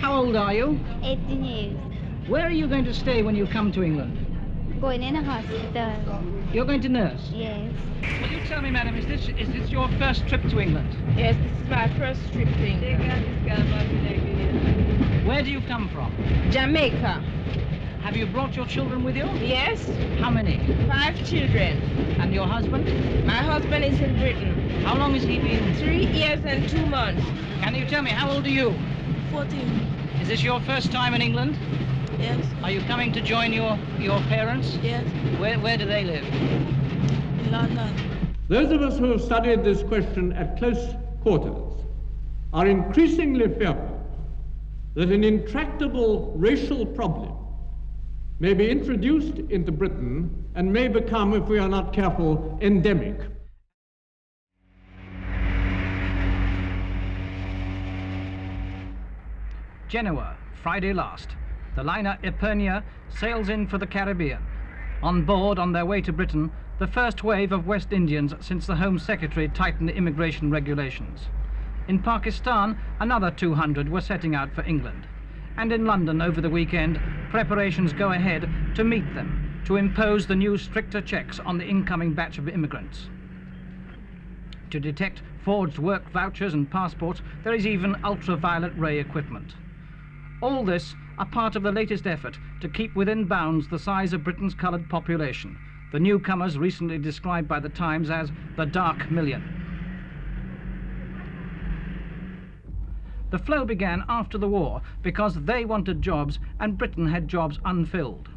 How old are you? 18 years. Where are you going to stay when you come to England? Going in a hospital. You're going to nurse? Yes. Will you tell me, madam, is this your first trip to England? Yes, this is my first trip to England. Where do you come from? Jamaica. Have you brought your children with you? Yes. How many? 5 children. And your husband? My husband is in Britain. How long has he been? 3 years and 2 months. Can you tell me, how old are you? 14. Is this your first time in England? Yes. Are you coming to join your parents? Yes. Where do they live? In London. Those of us who have studied this question at close quarters are increasingly fearful that an intractable racial problem may be introduced into Britain and may become, if we are not careful, endemic. Genoa, Friday last. The liner Ipernia sails in for the Caribbean. On board, on their way to Britain, the first wave of West Indians since the Home Secretary tightened immigration regulations. In Pakistan, another 200 were setting out for England. And in London over the weekend, preparations go ahead to meet them, to impose the new stricter checks on the incoming batch of immigrants. To detect forged work vouchers and passports, there is even ultraviolet ray equipment. All this are part of the latest effort to keep within bounds the size of Britain's coloured population, the newcomers recently described by the Times as the dark million. The flow began after the war because they wanted jobs and Britain had jobs unfilled.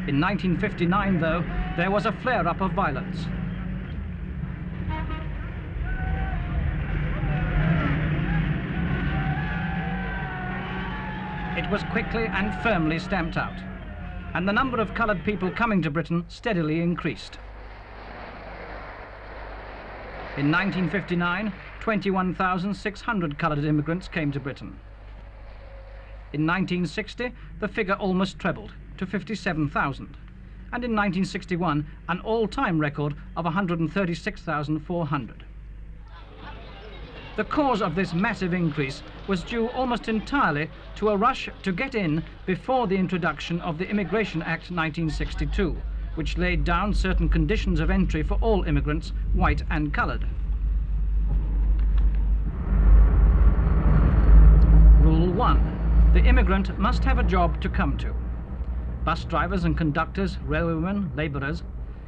In 1959, though, there was a flare-up of violence. It was quickly and firmly stamped out, and the number of coloured people coming to Britain steadily increased. In 1959, 21,600 coloured immigrants came to Britain. In 1960, the figure almost trebled to 57,000, and in 1961, an all-time record of 136,400. The cause of this massive increase was due almost entirely to a rush to get in before the introduction of the Immigration Act 1962, which laid down certain conditions of entry for all immigrants, white and coloured. Rule 1. The immigrant must have a job to come to. Bus drivers and conductors, railwaymen, labourers,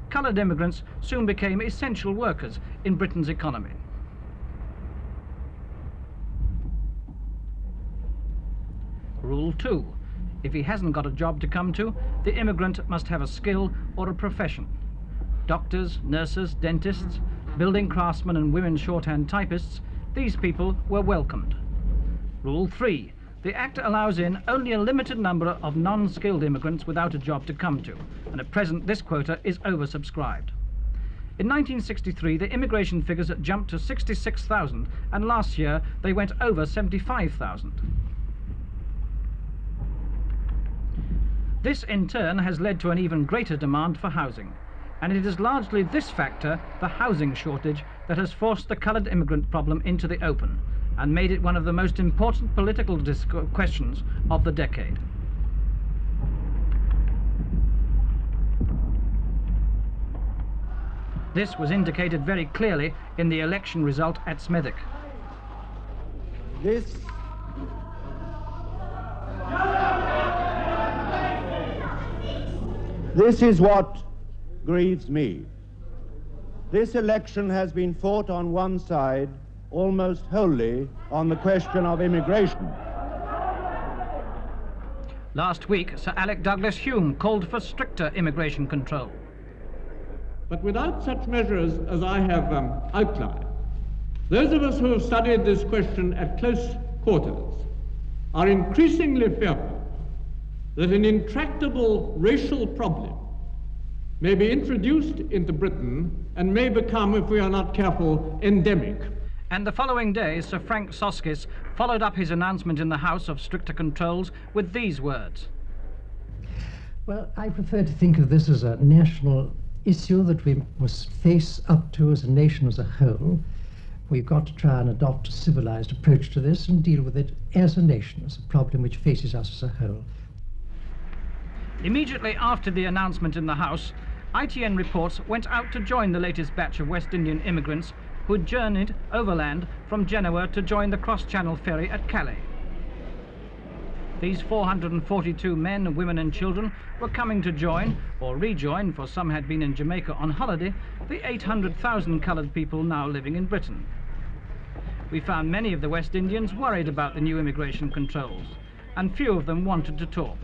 coloured immigrants soon became essential workers in Britain's economy. Rule 2. If he hasn't got a job to come to, the immigrant must have a skill or a profession. Doctors, nurses, dentists, building craftsmen and women shorthand typists, these people were welcomed. Rule 3. The Act allows in only a limited number of non-skilled immigrants without a job to come to, and at present this quota is oversubscribed. In 1963, the immigration figures jumped to 66,000, and last year they went over 75,000. This, in turn, has led to an even greater demand for housing, and it is largely this factor, the housing shortage, that has forced the coloured immigrant problem into the open and made it one of the most important political questions of the decade. This was indicated very clearly in the election result at Smethwick. This is what grieves me. This election has been fought on one side almost wholly on the question of immigration. Last week, Sir Alec Douglas Hume called for stricter immigration control. But without such measures as I have outlined, those of us who have studied this question at close quarters are increasingly fearful that an intractable racial problem may be introduced into Britain and may become, if we are not careful, endemic. And the following day, Sir Frank Soskis followed up his announcement in the House of stricter controls with these words. Well, I prefer to think of this as a national issue that we must face up to as a nation as a whole, We've got to try and adopt a civilized approach to this and deal with it as a nation, as a problem which faces us as a whole. Immediately after the announcement in the House, ITN reports went out to join the latest batch of West Indian immigrants who had journeyed overland from Genoa to join the cross-channel ferry at Calais. These 442 men, women and children were coming to join, or rejoin, for some had been in Jamaica on holiday, the 800,000 coloured people now living in Britain. We found many of the West Indians worried about the new immigration controls, and few of them wanted to talk.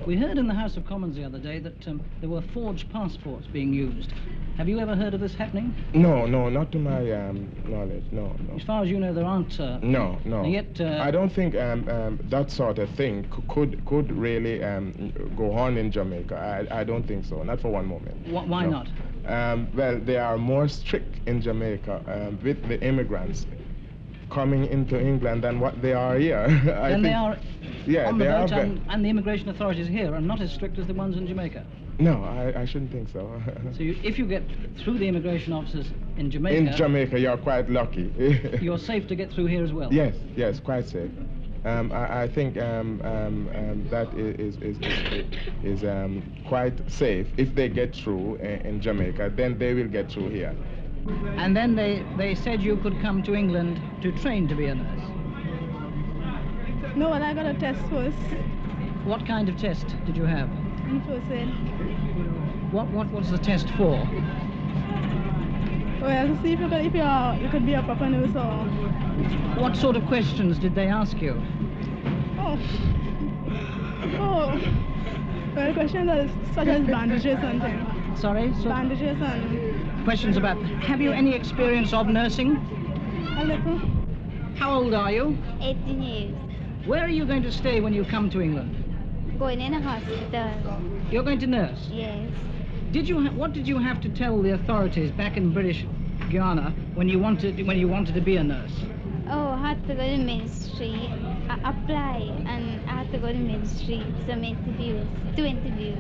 We heard in the House of Commons the other day that there were forged passports being used. Have you ever heard of this happening? No, not to my knowledge, no. As far as you know, there aren't... No. Yet, I don't think that sort of thing could really go on in Jamaica. I don't think so, not for one moment. Why not? Well, they are more strict in Jamaica with the immigrants coming into England than what they are here. They are... Yeah, on the they boat are... and the immigration authorities here are not as strict as the ones in Jamaica. No, I shouldn't think so. So if you get through the immigration officers in Jamaica... In Jamaica, you're quite lucky. You're safe to get through here as well? Yes, quite safe. I think that is quite safe. If they get through in Jamaica, then they will get through here. And then they said you could come to England to train to be a nurse? No, well, I got a test first. What kind of test did you have? In first aid. What was the test for? Well, to see if you could be a proper nurse or... What sort of questions did they ask you? Oh. Well, questions are such as bandages and things. Sorry? Bandages and... Questions about... Have you any experience of nursing? A little. How old are you? 18 years. Where are you going to stay when you come to England? Going in a hospital. You're going to nurse? Yes. What did you have to tell the authorities back in British Guiana when you wanted to be a nurse? Oh, I had to go to ministry, apply, and I had to go to ministry, some interviews, 2 interviews.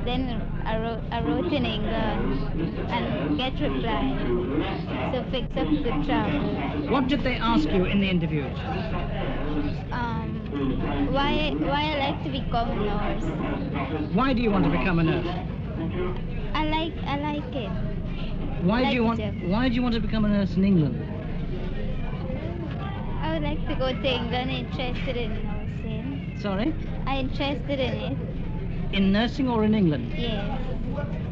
Then I wrote in England and get reply. So fix up the travel. What did they ask you in the interviews? Why I like to become a nurse. Why do you want to become a nurse? I like it. Why do you want to become a nurse in England? I would like to go to England, interested in nursing. Sorry? I'm interested in it. In nursing or in England? Yes.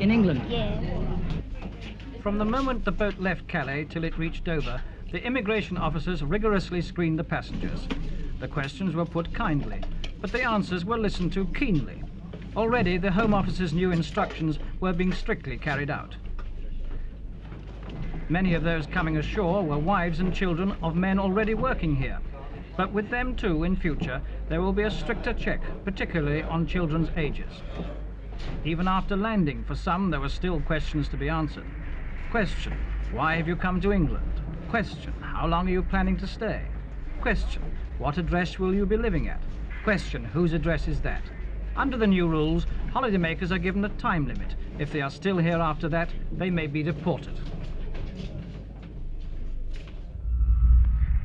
In England? Yes. From the moment the boat left Calais till it reached Dover, the immigration officers rigorously screened the passengers. The questions were put kindly, but the answers were listened to keenly. Already the Home Office's new instructions were being strictly carried out. Many of those coming ashore were wives and children of men already working here. But with them too, in future, there will be a stricter check, particularly on children's ages. Even after landing, for some, there were still questions to be answered. Question, why have you come to England? Question, how long are you planning to stay? Question, what address will you be living at? Question, whose address is that? Under the new rules, holidaymakers are given a time limit. If they are still here after that, they may be deported.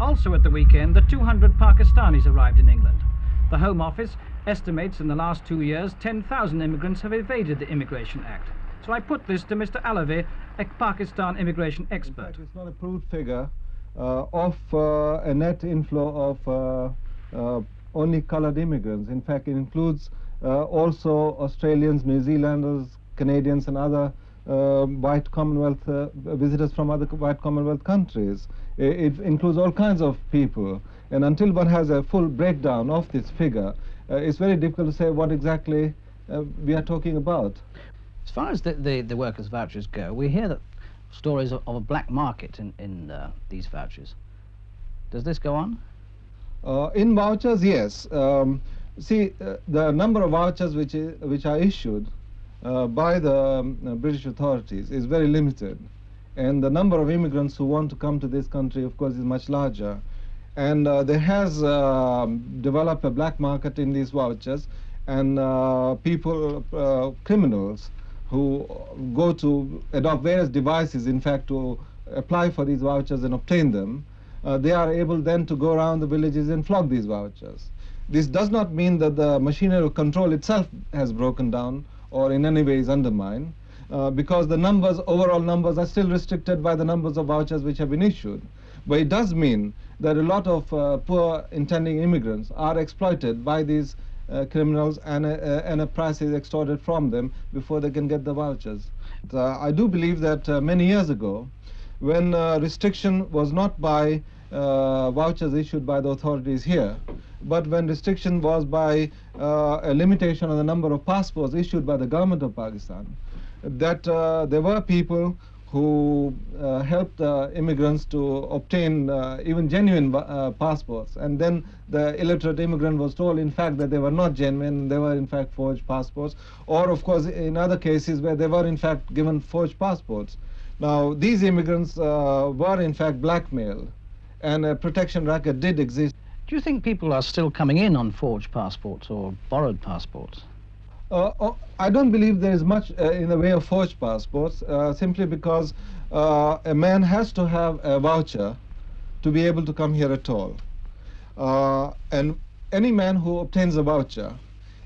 Also at the weekend, the 200 Pakistanis arrived in England. The Home Office estimates in the last 2 years 10,000 immigrants have evaded the Immigration Act. So I put this to Mr. Alavi, a Pakistan immigration expert. In fact, it's not a proved figure of a net inflow of only coloured immigrants. In fact, it includes also Australians, New Zealanders, Canadians and other white Commonwealth visitors from other white Commonwealth countries. It includes all kinds of people, and until one has a full breakdown of this figure, it's very difficult to say what exactly we are talking about. As far as the workers' vouchers go, we hear that stories of a black market in these vouchers. Does this go on? In vouchers, yes. See, the number of vouchers which are issued by the British authorities is very limited, and the number of immigrants who want to come to this country, of course, is much larger. And there has developed a black market in these vouchers, and criminals who go to adopt various devices, in fact, to apply for these vouchers and obtain them, they are able then to go around the villages and flog these vouchers. This does not mean that the machinery of control itself has broken down or in any way is undermined, because the numbers, overall numbers, are still restricted by the numbers of vouchers which have been issued. But it does mean that a lot of poor intending immigrants are exploited by these criminals, and a price is extorted from them before they can get the vouchers. I do believe that many years ago, when restriction was not by vouchers issued by the authorities here, but when restriction was by a limitation on the number of passports issued by the government of Pakistan, that there were people who helped immigrants to obtain even genuine passports, and then the illiterate immigrant was told in fact that they were not genuine, they were in fact forged passports, or of course in other cases where they were in fact given forged passports. Now these immigrants were in fact blackmailed, and a protection racket did exist. Do you think people are still coming in on forged passports or borrowed passports? I don't believe there is much in the way of forged passports, simply because a man has to have a voucher to be able to come here at all. And any man who obtains a voucher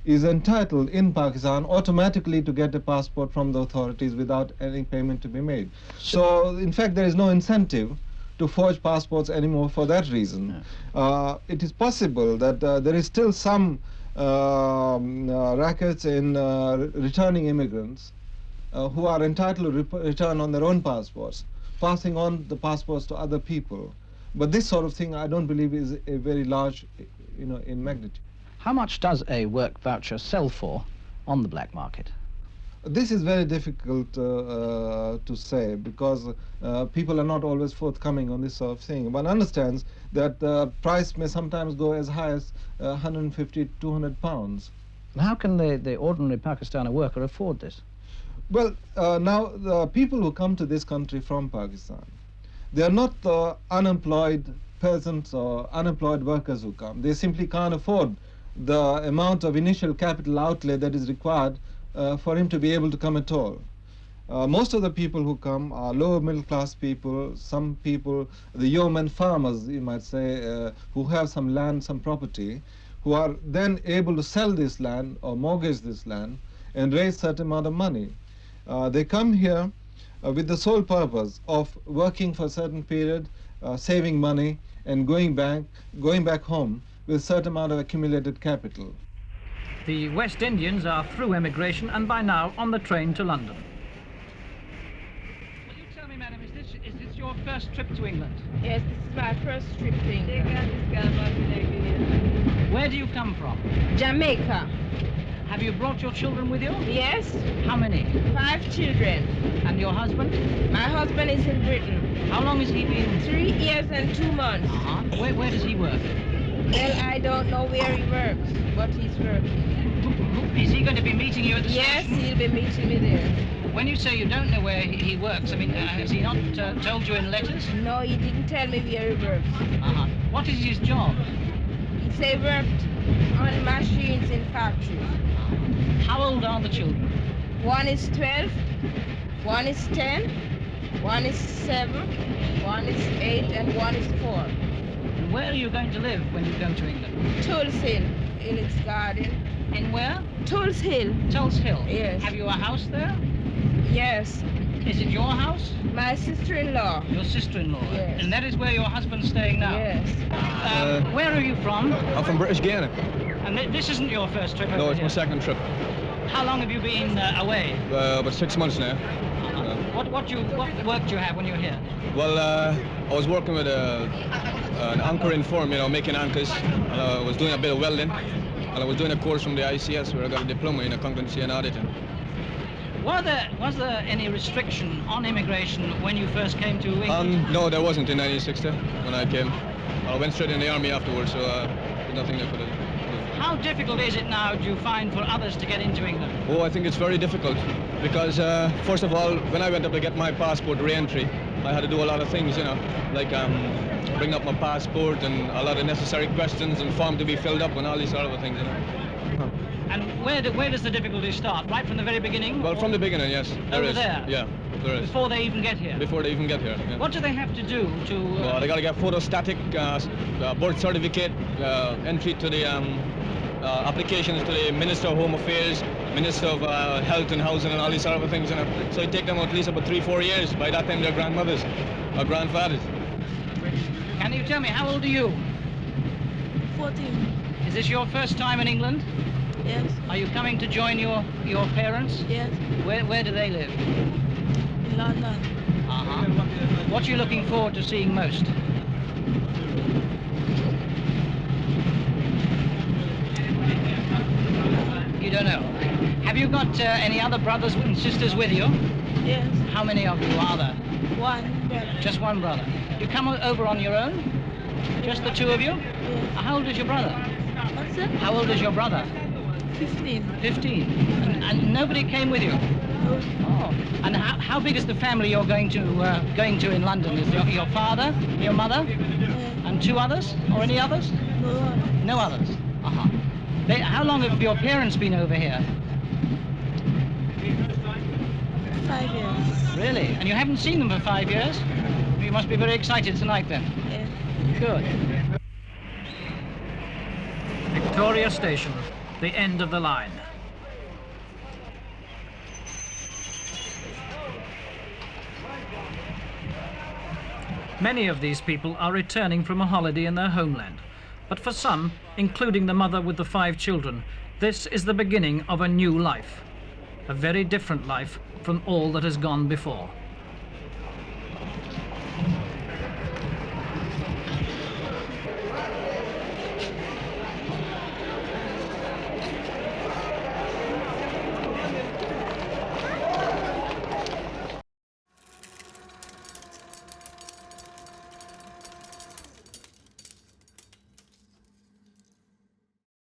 is entitled in Pakistan automatically to get a passport from the authorities without any payment to be made. So in fact there is no incentive to forge passports anymore for that reason. Yeah. It is possible that there is still some rackets in returning immigrants who are entitled to return on their own passports, passing on the passports to other people. But this sort of thing I don't believe is a very large, in magnitude. How much does a work voucher sell for on the black market? This is very difficult to say, because people are not always forthcoming on this sort of thing. One understands that the price may sometimes go as high as 150, 200 pounds. And how can the ordinary Pakistani worker afford this? Well, now the people who come to this country from Pakistan, they are not unemployed peasants or unemployed workers who come. They simply can't afford the amount of initial capital outlay that is required for him to be able to come at all. Most of the people who come are lower middle class people, some people, the yeoman farmers, you might say, who have some land, some property, who are then able to sell this land or mortgage this land and raise certain amount of money. They come here with the sole purpose of working for a certain period, saving money, and going back home with a certain amount of accumulated capital. The West Indians are through emigration and by now on the train to London. Will you tell me, madam, is this your first trip to England? Yes, this is my first trip to England. Where do you come from? Jamaica. Have you brought your children with you? Yes. How many? 5 children. And your husband? My husband is in Britain. How long has he been? 3 years and 2 months. Where does he work? Well, I don't know where he works, but he's working. Is he going to be meeting you at the station? Yes, he'll be meeting me there. When you say you don't know where he works, I mean, has he not told you in letters? No, he didn't tell me where he works. What is his job? He said he worked on machines in factories. How old are the children? One is 12, one is 10, one is 7, one is 8, and one is 4. And where are you going to live when you go to England? Tulse Hill, in its garden. In where? Tulse Hill. Tulse Hill? Yes. Have you a house there? Yes. Is it your house? My sister-in-law. Your sister-in-law? Yes. And that is where your husband's staying now? Yes. Where are you from? I'm from British Guiana. And this isn't your first trip over No, it's here? my second trip. How long have you been away? About 6 months now. What work do you have when you're here? Well, I was working with an anchoring firm, making anchors. And I was doing a bit of welding. And I was doing a course from the ICS where I got a diploma in accountancy and auditing. Was there any restriction on immigration when you first came to England? No, there wasn't in 1960 when I came. I went straight in the army afterwards, so there's nothing I could have. How difficult is it now, do you find, for others to get into England? Oh, I think it's very difficult because, first of all, when I went up to get my passport re-entry, I had to do a lot of things, like bring up my passport and a lot of necessary questions and form to be filled up and all these sort of things, And where does the difficulty start? Right from the very beginning? Well, from the beginning, yes. Over there? Yeah, there is. Before they even get here? Before they even get here, yeah. What do they have to do to... Well, they got to get photostatic, birth certificate, entry to the applications to the Minister of Home Affairs, Minister of Health and Housing and all these sort of things. So it takes them at least about 3-4 years. By that time, they're grandmothers or grandfathers. Can you tell me, how old are you? 14. Is this your first time in England? Yes. Are you coming to join your parents? Yes. Where do they live? In London. Uh-huh. What are you looking forward to seeing most? You don't know. Have you got any other brothers and sisters with you? Yes. How many of you are there? One brother. Just one brother. You come over on your own? Just the two of you? Yes. How old is your brother? What's that? How old is your brother? 15. 15. And nobody came with you? No. Oh. And how big is the family you're going to in London? Is your father, your mother, and 2 others, or any others? No. No others. Uh-huh. How long have your parents been over here? 5 years. Really? And you haven't seen them for 5 years? You must be very excited tonight then. Yeah. Good. Victoria Station, the end of the line. Many of these people are returning from a holiday in their homeland. But for some, including the mother with the 5 children, this is the beginning of a new life. A very different life from all that has gone before.